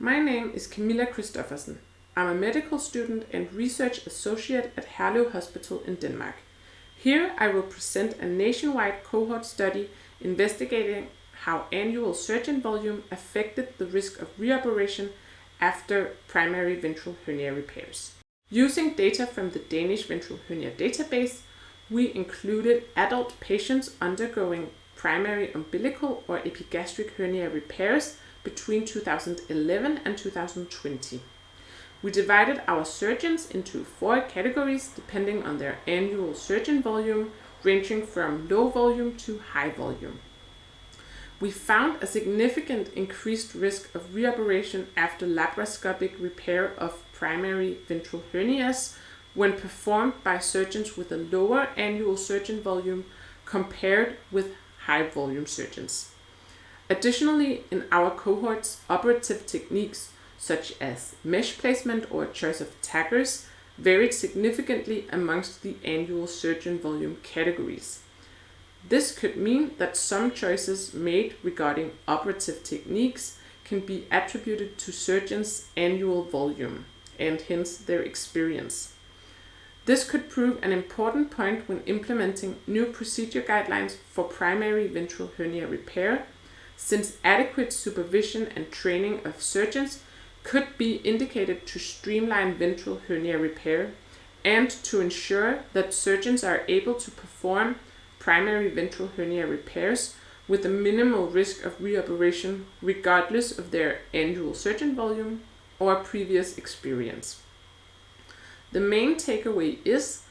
My name is Camilla Christophersen. I'm a medical student and research associate at Herlev Hospital in Denmark. Here I will present a nationwide cohort study investigating how annual surgeon volume affected the risk of reoperation after primary ventral hernia repairs. Using data from the Danish Ventral Hernia database, we included adult patients undergoing primary umbilical or epigastric hernia repairs between 2011 and 2020. We divided our surgeons into 4 categories depending on their annual surgeon volume, ranging from low volume to high volume. We found a significant increased risk of reoperation after laparoscopic repair of primary ventral hernias when performed by surgeons with a lower annual surgeon volume compared with high volume surgeons. Additionally, in our cohorts, operative techniques such as mesh placement or choice of taggers varied significantly amongst the annual surgeon volume categories. This could mean that some choices made regarding operative techniques can be attributed to surgeons' annual volume and hence their experience. This could prove an important point when implementing new procedure guidelines for primary ventral hernia repair, since adequate supervision and training of surgeons could be indicated to streamline ventral hernia repair and to ensure that surgeons are able to perform primary ventral hernia repairs with a minimal risk of reoperation regardless of their annual surgeon volume or previous experience. The main takeaway is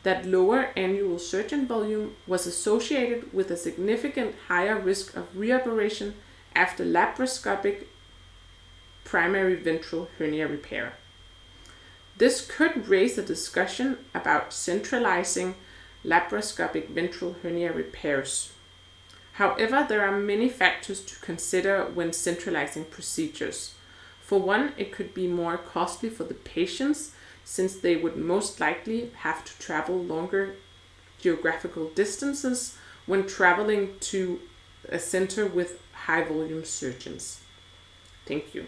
that lower annual surgeon volume was associated with a significant higher risk of reoperation after laparoscopic primary ventral hernia repair. This could raise a discussion about centralizing laparoscopic ventral hernia repairs. However, there are many factors to consider when centralizing procedures. For one, it could be more costly for the patients since they would most likely have to travel longer geographical distances when traveling to a center with high volume surgeons. Thank you.